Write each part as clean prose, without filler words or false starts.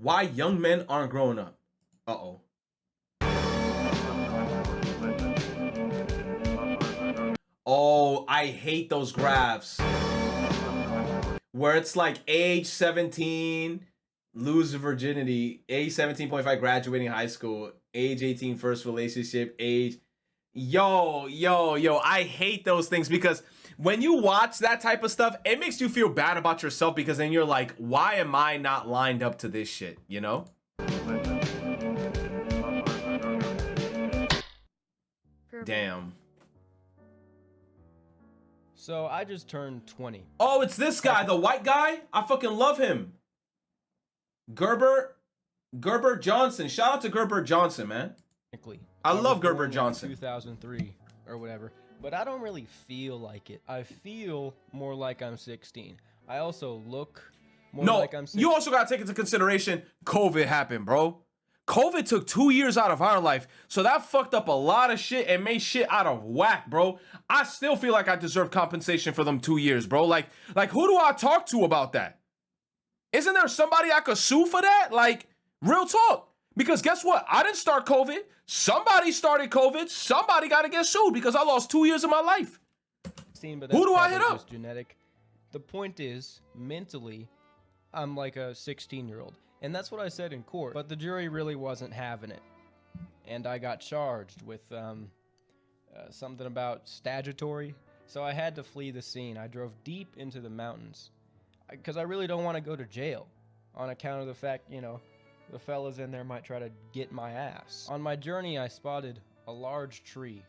Why young men aren't growing up. Uh-oh. Oh, I hate those graphs. Where it's like age 17, lose virginity, age 17.5, graduating high school, age 18, first relationship, age... Yo, I hate those things because when you watch that type of stuff, it makes you feel bad about yourself because then you're like, why am I not lined up to this shit, you know? Damn. So I just turned 20. Oh, it's this guy, the white guy? I fucking love him. Gerber Johnson. Shout out to Gerber Johnson, man. I love Gerber Johnson. 2003 or whatever. But I don't really feel like it. I feel more like I'm 16. I also look more like I'm 16. You also gotta take into consideration COVID happened, bro. COVID took 2 years out of our life, so that fucked up a lot of shit and made shit out of whack, bro. I still feel like I deserve compensation for them 2 years, bro. Like who do I talk to about that? Isn't there somebody I could sue for that? Like, real talk. Because guess what? I didn't start COVID. Somebody started COVID. Somebody got to get sued because I lost 2 years of my life. Who do I hit up? Genetic. The point is, mentally, I'm like a 16-year-old. And that's what I said in court. But the jury really wasn't having it. And I got charged with something about statutory. So I had to flee the scene. I drove deep into the mountains. Because I really don't want to go to jail. On account of the fact, you know, the fellas in there might try to get my ass. On my journey, I spotted a large tree.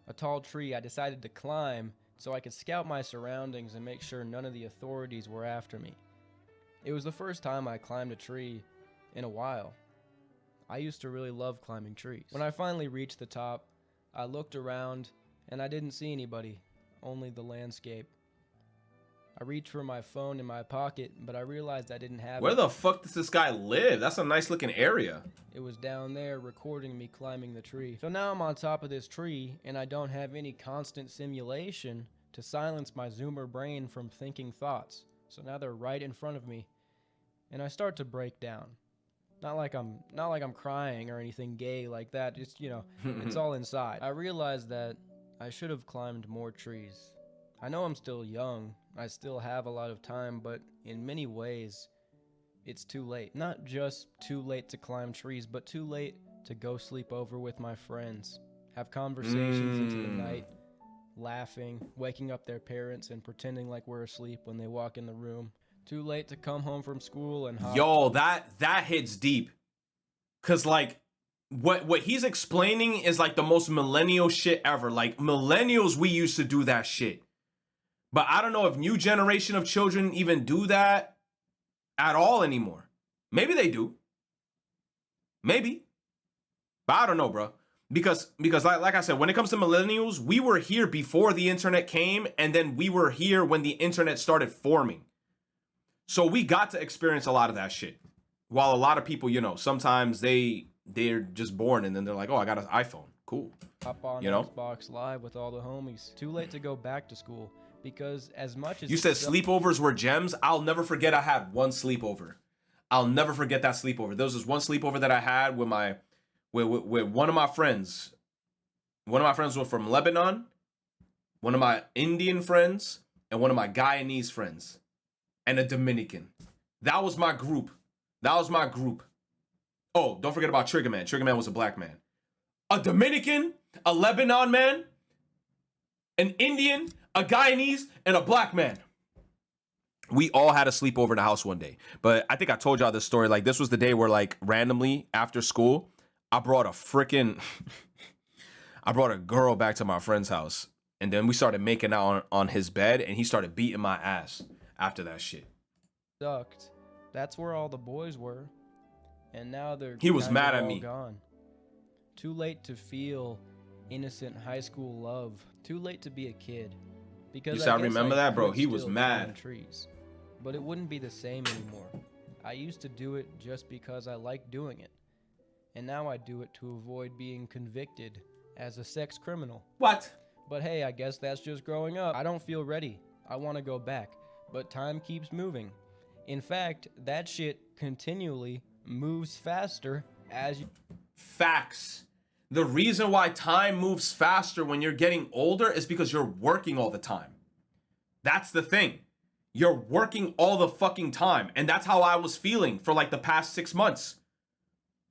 A tall tree I decided to climb so I could scout my surroundings and make sure none of the authorities were after me. It was the first time I climbed a tree in a while. I used to really love climbing trees. When I finally reached the top, I looked around and I didn't see anybody, only the landscape. I reached for my phone in my pocket, but I realized I didn't have it. Where the fuck does this guy live? That's a nice looking area. It was down there recording me climbing the tree. So now I'm on top of this tree and I don't have any constant simulation to silence my Zoomer brain from thinking thoughts. So now they're right in front of me and I start to break down. Not like I'm crying or anything gay like that. Just, you know, it's all inside. I realized that I should have climbed more trees. I know I'm still young. I still have a lot of time, but in many ways, it's too late. Not just too late to climb trees, but too late to go sleep over with my friends, have conversations into the night, laughing, waking up their parents and pretending like we're asleep when they walk in the room. Too late to come home from school and Yo, that hits deep. Cause like what he's explaining is like the most millennial shit ever. Like millennials, we used to do that shit. But I don't know if new generation of children even do that at all anymore. Maybe they do. Maybe. But I don't know, bro. Because like I said, when it comes to millennials, we were here before the internet came, and then we were here when the internet started forming. So we got to experience a lot of that shit. While a lot of people, you know, sometimes they're just born and then they're like, oh, I got an iPhone. Cool. Hop on Xbox Live with all the homies. Too late to go back to school. Because as much as you said sleepovers were gems, I'll never forget I had one sleepover. I'll never forget that sleepover. There was this one sleepover that I had with one of my friends. One of my friends was from Lebanon, one of my Indian friends, and one of my Guyanese friends, and a Dominican. That was my group. Oh, don't forget about Trigger Man. Trigger Man was a black man. A Dominican, a Lebanon man, an Indian, a Guyanese, and a black man. We all had a sleepover in the house one day. But I think I told y'all this story. Like, this was the day where, like, randomly after school, I brought a girl back to my friend's house. And then we started making out on his bed, and he started beating my ass after that shit. Sucked. That's where all the boys were. And now he was mad at me. Gone. Too late to feel innocent high school love. Too late to be a kid. Because I remember that, bro. He was mad. Trees, but it wouldn't be the same anymore. I used to do it just because I liked doing it. And now I do it to avoid being convicted as a sex criminal. What? But hey, I guess that's just growing up. I don't feel ready. I want to go back. But time keeps moving. In fact, that shit continually moves faster as you... Facts. The reason why time moves faster when you're getting older is because you're working all the time. That's the thing. You're working all the fucking time. And that's how I was feeling for like the past 6 months.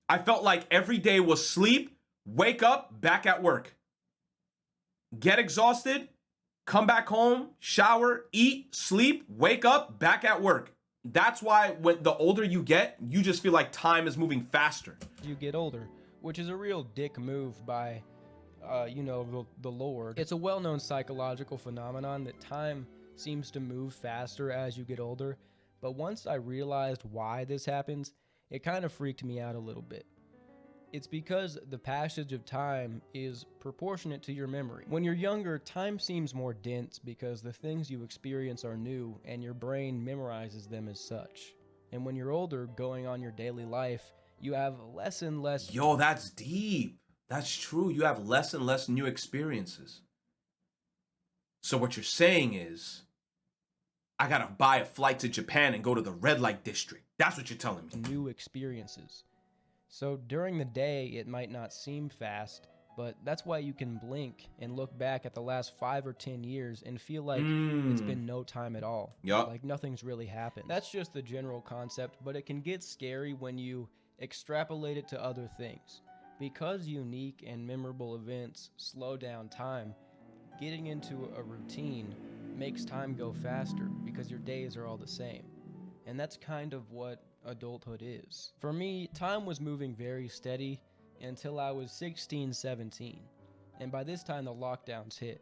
I felt like every day was sleep, wake up, back at work. Get exhausted, come back home, shower, eat, sleep, wake up, back at work. That's why when the older you get, you just feel like time is moving faster. You get older, which is a real dick move by, the Lord. It's a well-known psychological phenomenon that time seems to move faster as you get older. But once I realized why this happens, it kind of freaked me out a little bit. It's because the passage of time is proportionate to your memory. When you're younger, time seems more dense because the things you experience are new and your brain memorizes them as such. And when you're older, going on your daily life, you have less and less... Yo, that's deep. That's true. You have less and less new experiences. So what you're saying is, I gotta buy a flight to Japan and go to the red light district. That's what you're telling me. New experiences. So during the day, it might not seem fast, but that's why you can blink and look back at the last 5 or 10 years and feel like it's been no time at all. Yup. Like nothing's really happened. That's just the general concept, but it can get scary when you extrapolate it to other things. Because unique and memorable events slow down time, getting into a routine makes time go faster because your days are all the same. And that's kind of what adulthood is. For me, time was moving very steady until I was 16, 17. And by this time, the lockdowns hit.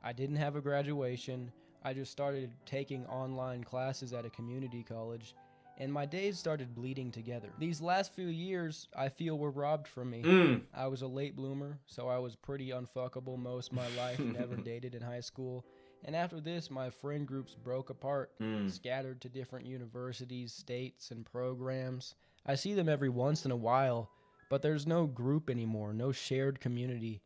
I didn't have a graduation. I just started taking online classes at a community college, and my days started bleeding together. These last few years, I feel, were robbed from me. I was a late bloomer, so I was pretty unfuckable most of my life, never dated in high school. And after this, my friend groups broke apart, scattered to different universities, states, and programs. I see them every once in a while, but there's no group anymore, no shared community.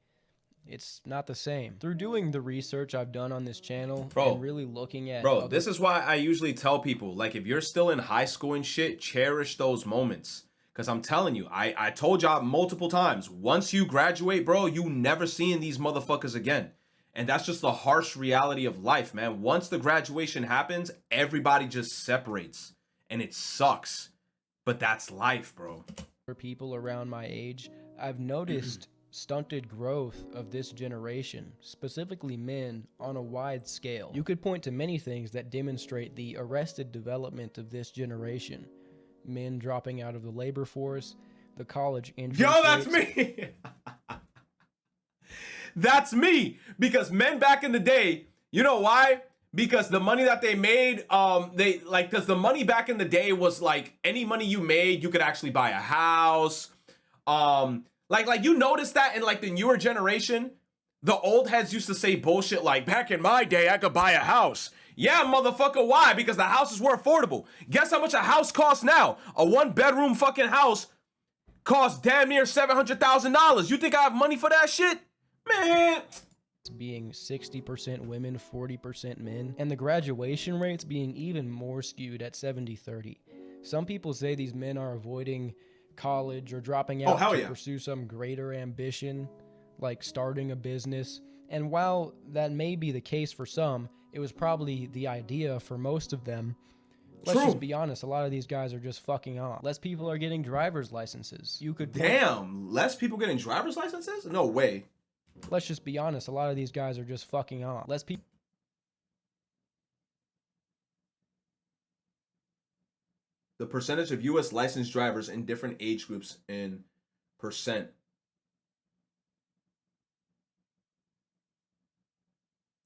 It's not the same. Through doing the research I've done on this channel and really looking at... Bro, this is why I usually tell people, like, if you're still in high school and shit, cherish those moments. Because I'm telling you, I told y'all multiple times, once you graduate, bro, you never seeing these motherfuckers again. And that's just the harsh reality of life, man. Once the graduation happens, everybody just separates. And it sucks. But that's life, bro. For people around my age, I've noticed stunted growth of this generation, specifically men, on a wide scale. You could point to many things that demonstrate the arrested development of this generation. Men dropping out of the labor force, the college entrance Yo, that's me! That's me! Because men back in the day, you know why? Because the money that they made, because the money back in the day was like, any money you made, you could actually buy a house. Like you notice that in like the newer generation, the old heads used to say bullshit like, back in my day, I could buy a house. Yeah, motherfucker, why? Because the houses were affordable. Guess how much a house costs now? A 1-bedroom fucking house costs damn near $700,000. You think I have money for that shit? Man. Being 60% women, 40% men, and the graduation rates being even more skewed at 70-30. Some people say these men are avoiding college or dropping out to pursue some greater ambition, like starting a business. And while that may be the case for some, it was probably the idea for most of them. Let's just be honest, a lot of these guys are just fucking off. Less people are getting driver's licenses. You could... Damn, less people getting driver's licenses? No way. Let's just be honest, a lot of these guys are just fucking off. Less people... The percentage of U.S. licensed drivers in different age groups in percent.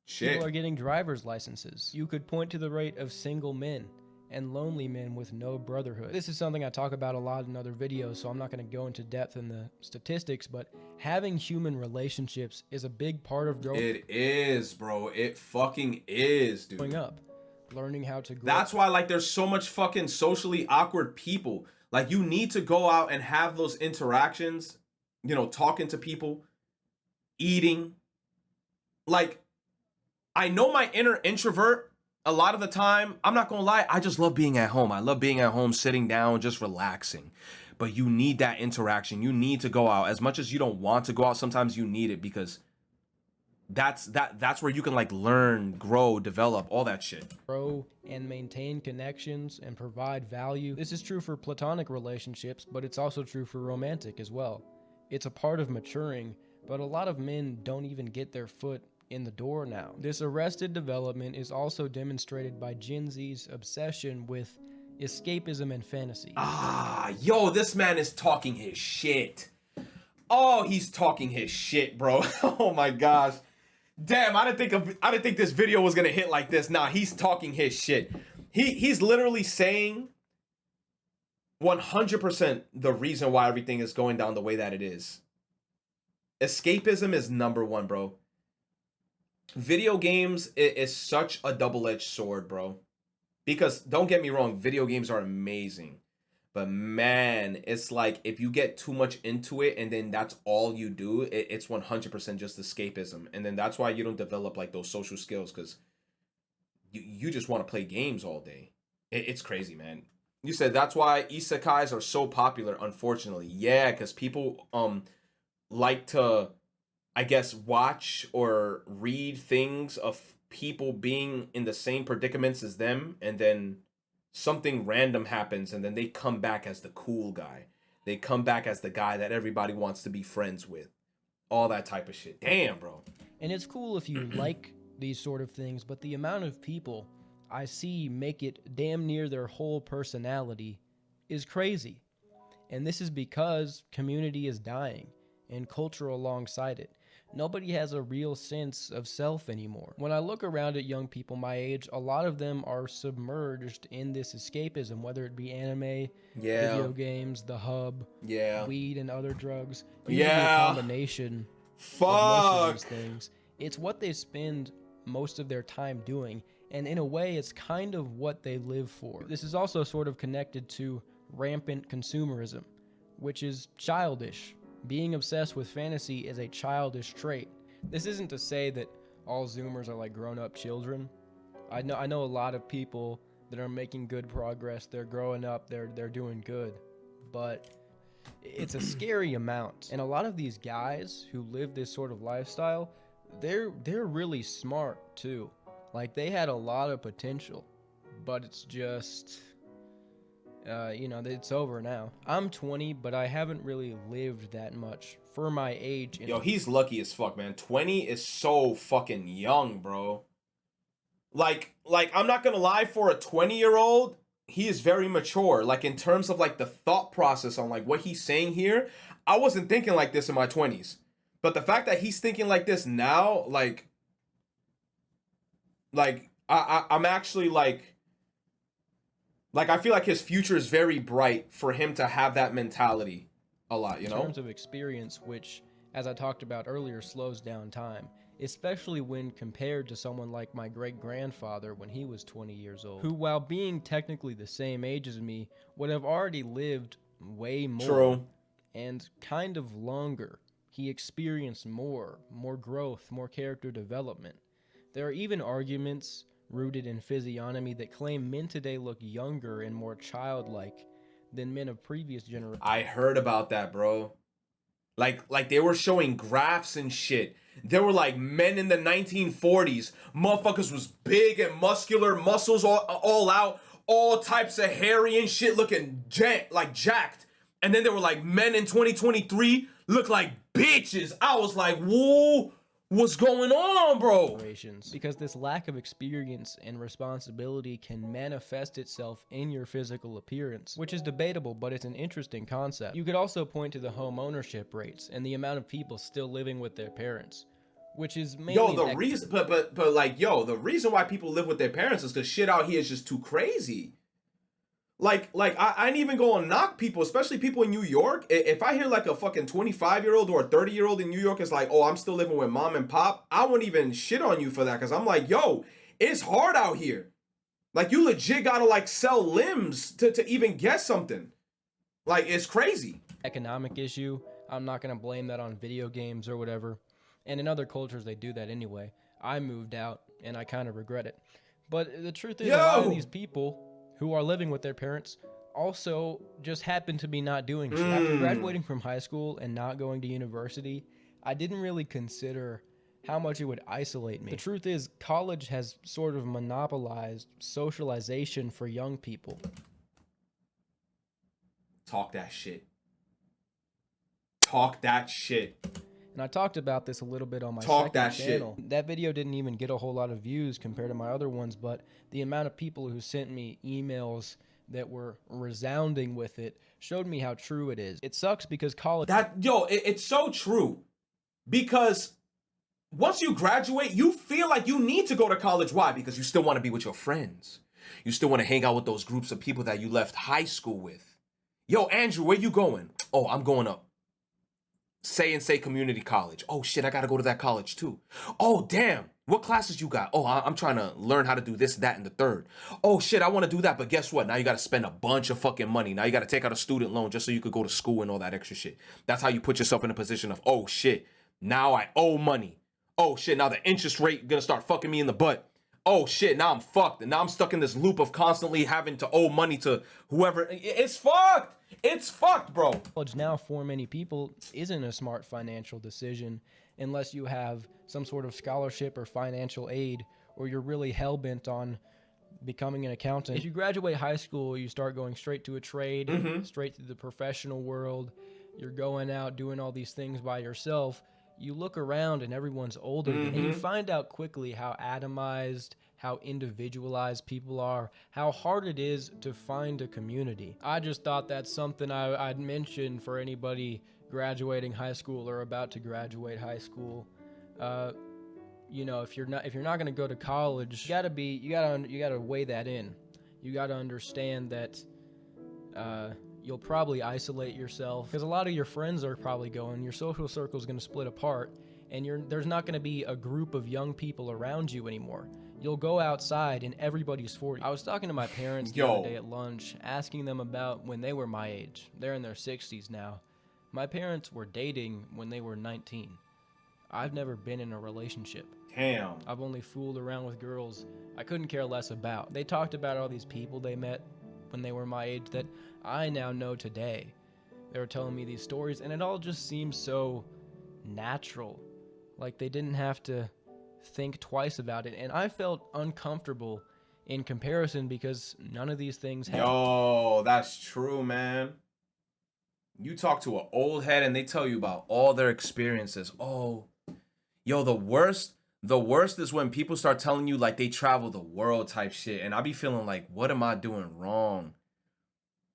Shit. People are getting driver's licenses. You could point to the rate of single men and lonely men with no brotherhood. This is something I talk about a lot in other videos, so I'm not going to go into depth in the statistics, but having human relationships is a big part of growing. It is, bro. It fucking is, dude. Growing up, learning how to grow. That's why, like, there's so much fucking socially awkward people. Like, you need to go out and have those interactions, you know, talking to people, eating. Like, I know my inner introvert a lot of the time, I'm not gonna lie, I just love being at home. I love being at home, sitting down, just relaxing. But you need that interaction. You need to go out. As much as you don't want to go out, sometimes you need it, because that's where you can like learn, grow, develop, all that shit. Grow and maintain connections and provide value. This is true for platonic relationships, but it's also true for romantic as well. It's a part of maturing, but a lot of men don't even get their foot in the door now. This arrested development is also demonstrated by Gen Z's obsession with escapism and fantasy. Ah, yo, this man is talking his shit. Oh, he's talking his shit, bro. Oh my gosh. Damn, I didn't think this video was gonna hit like this. Nah, he's talking his shit. He's literally saying 100% the reason why everything is going down the way that it is. Escapism is number one, bro. Video games is such a double-edged sword, bro. Because don't get me wrong, video games are amazing. But man, it's like if you get too much into it and then that's all you do, it's 100% just escapism. And then that's why you don't develop like those social skills, because you just want to play games all day. It's crazy, man. You said that's why isekais are so popular, unfortunately. Yeah, because people like to, I guess, watch or read things of people being in the same predicaments as them, and then something random happens, and then they come back as the cool guy. They come back as the guy that everybody wants to be friends with. All that type of shit. Damn, bro. And it's cool if you like these sort of things, but the amount of people I see make it damn near their whole personality is crazy. And this is because community is dying and culture alongside it. Nobody has a real sense of self anymore. When I look around at young people my age, a lot of them are submerged in this escapism, whether it be anime, video games, the hub, weed, and other drugs. Usually a combination of most of these things. It's what they spend most of their time doing, and in a way, it's kind of what they live for. This is also sort of connected to rampant consumerism, which is childish. Being obsessed with fantasy is a childish trait. This isn't to say that all Zoomers are like grown-up children. I know a lot of people that are making good progress. They're growing up. They're doing good, but it's a scary amount. And a lot of these guys who live this sort of lifestyle, they're really smart too. Like, they had a lot of potential, but it's just, it's over now. I'm 20, but I haven't really lived that much for my age. Yo, he's lucky as fuck, man. 20 is so fucking young, bro. Like, I'm not gonna lie, for a 20-year-old, he is very mature. Like, in terms of, like, the thought process on, like, what he's saying here, I wasn't thinking like this in my 20s. But the fact that he's thinking like this now, like I'm actually, like, I feel like his future is very bright for him to have that mentality a lot, you know? In terms of experience, which, as I talked about earlier, slows down time, especially when compared to someone like my great-grandfather when he was 20 years old, who, while being technically the same age as me, would have already lived way more. True. And kind of longer. He experienced more growth, more character development. There are even arguments rooted in physiognomy that claim men today look younger and more childlike than men of previous generations. I heard about that, bro. Like they were showing graphs and shit. There were like men in the 1940s. Motherfuckers was big and muscular, muscles all out, all types of hairy and shit, looking jacked. And then there were like men in 2023 look like bitches. I was like, whoa. What's going on, bro? Because this lack of experience and responsibility can manifest itself in your physical appearance, which is debatable, but it's an interesting concept. You could also point to the home ownership rates and the amount of people still living with their parents, which is mainly the reason, the reason why people live with their parents is because shit out here is just too crazy. Like I ain't even gonna knock people, especially people in New York. If I hear like a fucking 25-year-old or a 30-year-old in New York is like, oh, I'm still living with mom and pop, I wouldn't even shit on you for that, because I'm like, yo, it's hard out here. Like, you legit gotta like sell limbs to even get something. Like, it's crazy. Economic issue. I'm not gonna blame that on video games or whatever. And in other cultures, they do that anyway. I moved out, and I kind of regret it. But the truth is, a lot of Yo! these people who are living with their parents also just happen to be not doing shit. After graduating from high school and not going to university, I didn't really consider how much it would isolate me. The truth is, college has sort of monopolized socialization for young people. Talk that shit. Talk that shit. And I talked about this a little bit on my Talk second that channel. shit. That video didn't even get a whole lot of views compared to my other ones, but the amount of people who sent me emails that were resounding with it showed me how true it is. It sucks because college... It's so true. Because once you graduate, you feel like you need to go to college. Why? Because you still want to be with your friends. You still want to hang out with those groups of people that you left high school with. Yo, Andrew, where you going? Oh, I'm going up. Say community college. Oh shit, I gotta go to that college too. Oh damn, what classes you got? Oh, I'm trying to learn how to do this, that, and the third. Oh shit, I want to do that, but guess what? Now you gotta spend a bunch of fucking money. Now you gotta take out a student loan just so you could go to school and all that extra shit. That's how you put yourself in a position of, oh shit, now I owe money. Oh shit, now the interest rate gonna start fucking me in the butt. Oh shit, now I'm fucked. And now I'm stuck in this loop of constantly having to owe money to whoever. It's fucked. It's fucked, bro. College now for many people isn't a smart financial decision unless you have some sort of scholarship or financial aid, or you're really hell-bent on becoming an accountant. If you graduate high school, you start going straight to a trade, straight to the professional world. You're going out doing all these things by yourself. You look around and everyone's older, and you find out quickly how atomized, how individualized people are, how hard it is to find a community. I just thought that's something I'd mention for anybody graduating high school or about to graduate high school. You know, if you're not going to go to college, you gotta weigh that in. You gotta understand that you'll probably isolate yourself because a lot of your friends are probably going. Your social circle is going to split apart, and there's not going to be a group of young people around you anymore. You'll go outside and everybody's 40. I was talking to my parents the other day at lunch, asking them about when they were my age. They're in their 60s now. My parents were dating when they were 19. I've never been in a relationship. Damn. I've only fooled around with girls I couldn't care less about. They talked about all these people they met when they were my age that I now know today. They were telling me these stories, and it all just seems so natural. Like they didn't have to think twice about it, and I felt uncomfortable in comparison because none of these things happened. Yo, that's true, man. You talk to an old head and they tell you about all their experiences. Oh, yo, the worst is when people start telling you like they travel the world type shit, and I be feeling like, what am I doing wrong?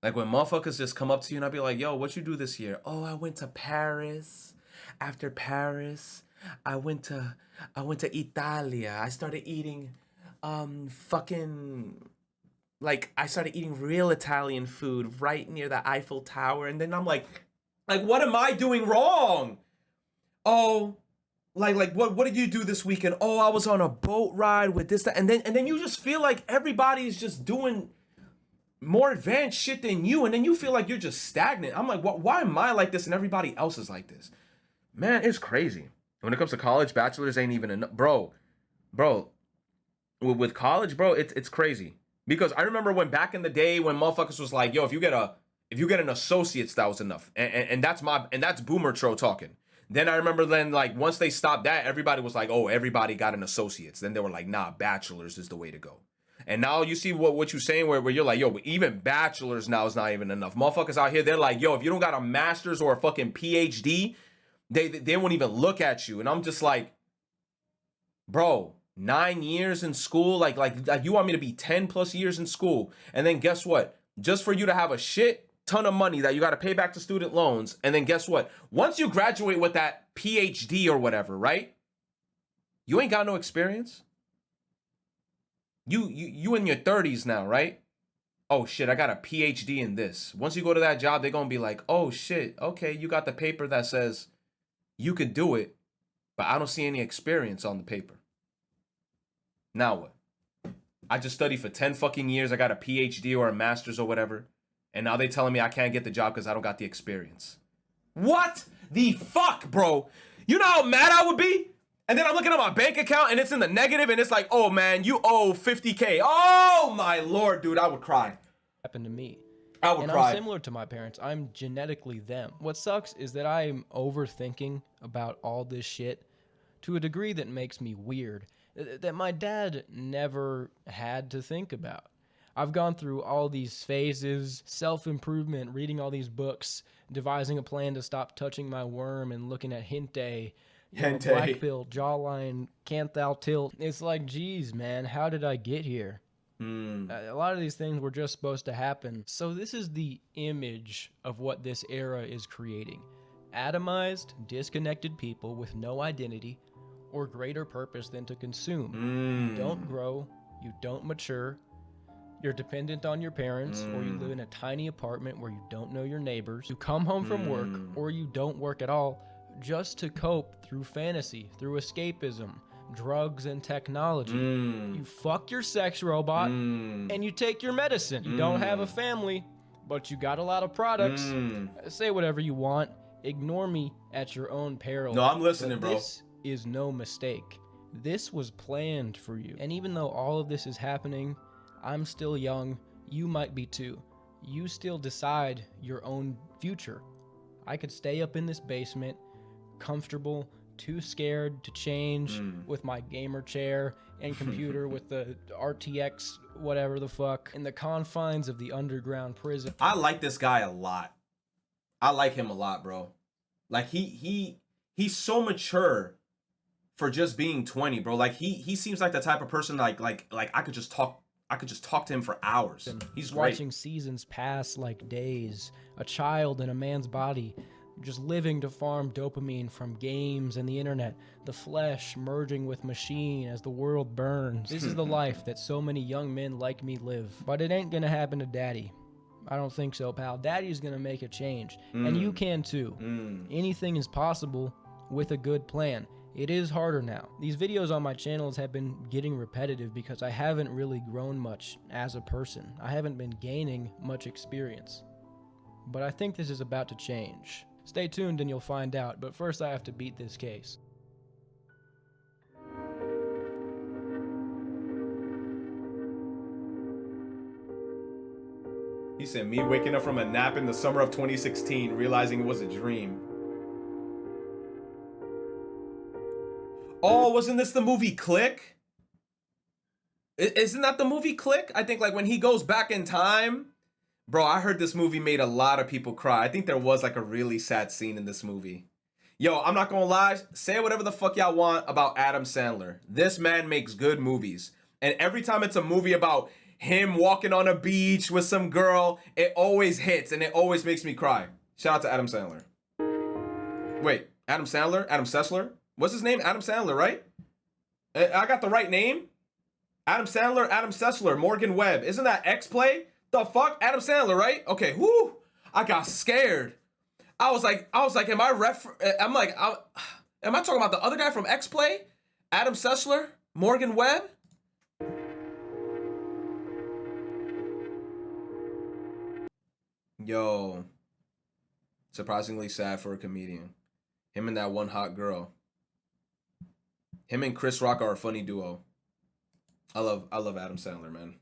Like when motherfuckers just come up to you and I be like, yo, what you do this year? Oh, I went to Paris. After Paris, I went to Italia. I started eating I started eating real Italian food right near the Eiffel Tower. And then I'm like, what am I doing wrong? Oh, like what did you do this weekend? Oh, I was on a boat ride with this, that. And then you just feel like everybody's just doing more advanced shit than you, and then you feel like you're just stagnant. I'm like, why am I like this and everybody else is like this? Man, it's crazy. When it comes to college, bachelor's ain't even enough. Bro, with college, bro, it's crazy. Because I remember when back in the day when motherfuckers was like, yo, if you get an associate's, that was enough. And that's boomer tro talking. Then I remember like once they stopped that, everybody was like, oh, everybody got an associate's. Then they were like, nah, bachelor's is the way to go. And now you see what you're saying where you're like, yo, even bachelor's now is not even enough. Motherfuckers out here, they're like, yo, if you don't got a master's or a fucking PhD, they won't even look at you. And I'm just like, bro, 9 years in school, like you want me to be 10 plus years in school, and then guess what? Just for you to have a shit ton of money that you got to pay back to student loans, and then guess what? Once you graduate with that PhD or whatever, right? You ain't got no experience. You in your 30s now, right? Oh shit, I got a PhD in this. Once you go to that job, they're gonna be like, oh shit, okay, you got the paper that says you could do it, but I don't see any experience on the paper. Now what? I just studied for 10 fucking years. I got a PhD or a master's or whatever. And now they telling me I can't get the job because I don't got the experience. What the fuck, bro? You know how mad I would be? And then I'm looking at my bank account and it's in the negative and it's like, oh man, you owe 50K. Oh my Lord, dude, I would cry. Happened to me. I would And cry. I'm similar to my parents. I'm genetically them. What sucks is that I'm overthinking about all this shit to a degree that makes me weird, that my dad never had to think about. I've gone through all these phases, self-improvement, reading all these books, devising a plan to stop touching my worm and looking at hentai, black pill, jawline, can't thou tilt. It's like, geez, man, how did I get here? A lot of these things were just supposed to happen. So this is the image of what this era is creating. Atomized, disconnected people with no identity or greater purpose than to consume. You don't grow, you don't mature, you're dependent on your parents, or you live in a tiny apartment where you don't know your neighbors. You come home from work, or you don't work at all, just to cope through fantasy, through escapism, drugs and technology. You fuck your sex robot and you take your medicine. You don't have a family, but you got a lot of products. Say whatever you want. Ignore me at your own peril. No, I'm listening, bro. This is no mistake. This was planned for you. And even though all of this is happening, I'm still young. You might be too. You still decide your own future. I could stay up in this basement, comfortable, too scared to change, with my gamer chair and computer with the RTX whatever the fuck, in the confines of the underground prison. I like this guy a lot. I like him a lot, bro. Like he's so mature for just being 20, bro. Like he seems like the type of person like I could just talk to him for hours. He's great. Watching seasons pass like days, a child in a man's body, just living to farm dopamine from games and the internet, the flesh merging with machine as the world burns. This is the life that so many young men like me live. But it ain't gonna happen to Daddy. I don't think so, pal. Daddy's gonna make a change. And you can too. Anything is possible with a good plan. It is harder now. These videos on my channels have been getting repetitive because I haven't really grown much as a person. I haven't been gaining much experience. But I think this is about to change. Stay tuned and you'll find out, but first I have to beat this case. He said, me waking up from a nap in the summer of 2016, realizing it was a dream. Oh, wasn't this the movie Click? Isn't that the movie Click? I think like when he goes back in time. Bro, I heard this movie made a lot of people cry. I think there was like a really sad scene in this movie. Yo, I'm not gonna lie. Say whatever the fuck y'all want about Adam Sandler. This man makes good movies. And every time it's a movie about him walking on a beach with some girl, it always hits and it always makes me cry. Shout out to Adam Sandler. Wait, Adam Sandler? Adam Sessler? What's his name? Adam Sandler, right? I got the right name? Adam Sandler, Adam Sessler, Morgan Webb. Isn't that X-Play? The fuck? Adam Sandler, right? Okay, whoo! I got scared. I was like, am I talking about the other guy from X-Play? Adam Sessler? Morgan Webb? Yo. Surprisingly sad for a comedian. Him and that one hot girl. Him and Chris Rock are a funny duo. I love Adam Sandler, man.